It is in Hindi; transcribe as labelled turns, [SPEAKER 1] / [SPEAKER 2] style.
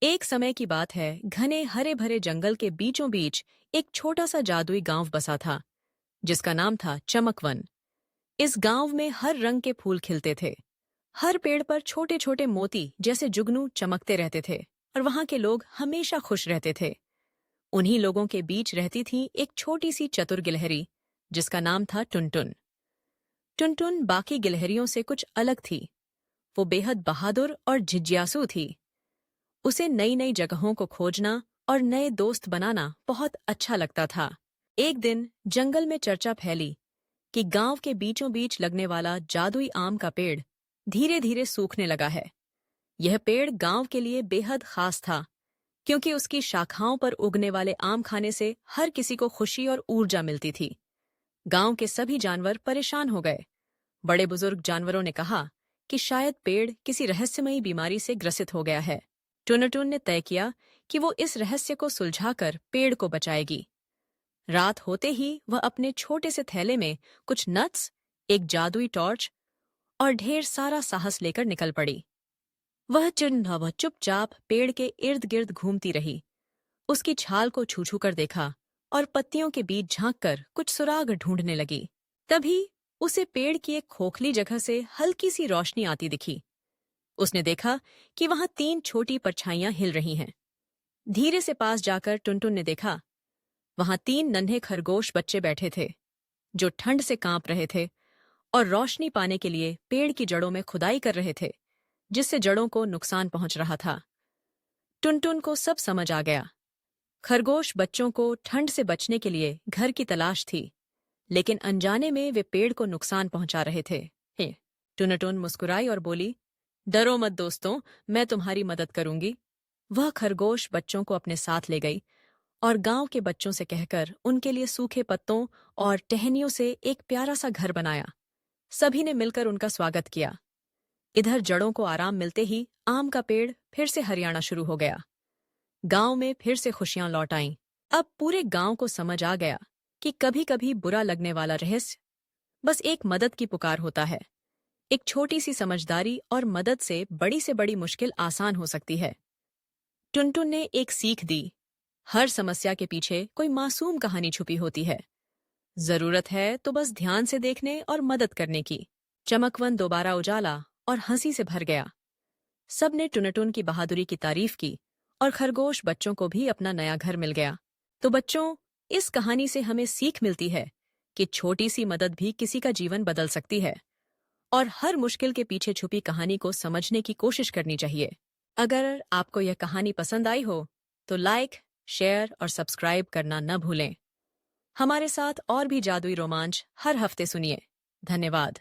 [SPEAKER 1] एक समय की बात है, घने हरे भरे जंगल के बीचों बीच एक छोटा सा जादुई गांव बसा था, जिसका नाम था चमकवन। इस गांव में हर रंग के फूल खिलते थे। हर पेड़ पर छोटे छोटे मोती जैसे जुगनू चमकते रहते थे और वहां के लोग हमेशा खुश रहते थे। उन्हीं लोगों के बीच रहती थी एक छोटी सी चतुर गिलहरी, जिसका नाम था टुनटुन। टुनटुन बाकी गिलहरियों से कुछ अलग थी। वो बेहद बहादुर और जिज्ञासु थी। उसे नई नई जगहों को खोजना और नए दोस्त बनाना बहुत अच्छा लगता था। एक दिन जंगल में चर्चा फैली कि गांव के बीचों बीच लगने वाला जादुई आम का पेड़ धीरे धीरे सूखने लगा है। यह पेड़ गांव के लिए बेहद खास था, क्योंकि उसकी शाखाओं पर उगने वाले आम खाने से हर किसी को खुशी और ऊर्जा मिलती थी। गांव के सभी जानवर परेशान हो गए। बड़े बुजुर्ग जानवरों ने कहा कि शायद पेड़ किसी रहस्यमयी बीमारी से ग्रसित हो गया है। टुनटुन ने तय किया कि वो इस रहस्य को सुलझाकर पेड़ को बचाएगी। रात होते ही वह अपने छोटे से थैले में कुछ नट्स, एक जादुई टॉर्च और ढेर सारा साहस लेकर निकल पड़ी। वह चुपचाप पेड़ के इर्द गिर्द घूमती रही। उसकी छाल को छू छू कर देखा और पत्तियों के बीच झांककर कुछ सुराग ढूंढने लगी। तभी उसे पेड़ की एक खोखली जगह से हल्की सी रोशनी आती दिखी। उसने देखा कि वहां 3 छोटी परछाइयां हिल रही हैं। धीरे से पास जाकर टुनटुन ने देखा, वहां 3 नन्हे खरगोश बच्चे बैठे थे, जो ठंड से कांप रहे थे और रोशनी पाने के लिए पेड़ की जड़ों में खुदाई कर रहे थे, जिससे जड़ों को नुकसान पहुंच रहा था। टुनटुन को सब समझ आ गया। खरगोश बच्चों को ठंड से बचने के लिए घर की तलाश थी, लेकिन अनजाने में वे पेड़ को नुकसान पहुंचा रहे थे। टुनटुन मुस्कुराई और बोली, डरो मत दोस्तों, मैं तुम्हारी मदद करूंगी। वह खरगोश बच्चों को अपने साथ ले गई और गांव के बच्चों से कहकर उनके लिए सूखे पत्तों और टहनियों से एक प्यारा सा घर बनाया। सभी ने मिलकर उनका स्वागत किया। इधर जड़ों को आराम मिलते ही आम का पेड़ फिर से हरियाणा शुरू हो गया। गांव में फिर से खुशियां लौट आईं। अब पूरे गांव को समझ आ गया कि कभी कभी बुरा लगने वाला रहस्य बस एक मदद की पुकार होता है। एक छोटी सी समझदारी और मदद से बड़ी मुश्किल आसान हो सकती है। टुनटुन ने एक सीख दी, हर समस्या के पीछे कोई मासूम कहानी छुपी होती है। जरूरत है तो बस ध्यान से देखने और मदद करने की। चमकवन दोबारा उजाला और हंसी से भर गया। सबने टुनटुन की बहादुरी की तारीफ की और खरगोश बच्चों को भी अपना नया घर मिल गया। तो बच्चों, इस कहानी से हमें सीख मिलती है कि छोटी सी मदद भी किसी का जीवन बदल सकती है और हर मुश्किल के पीछे छुपी कहानी को समझने की कोशिश करनी चाहिए। अगर आपको यह कहानी पसंद आई हो तो लाइक, शेयर और सब्सक्राइब करना न भूलें। हमारे साथ और भी जादुई रोमांच हर हफ्ते सुनिए। धन्यवाद।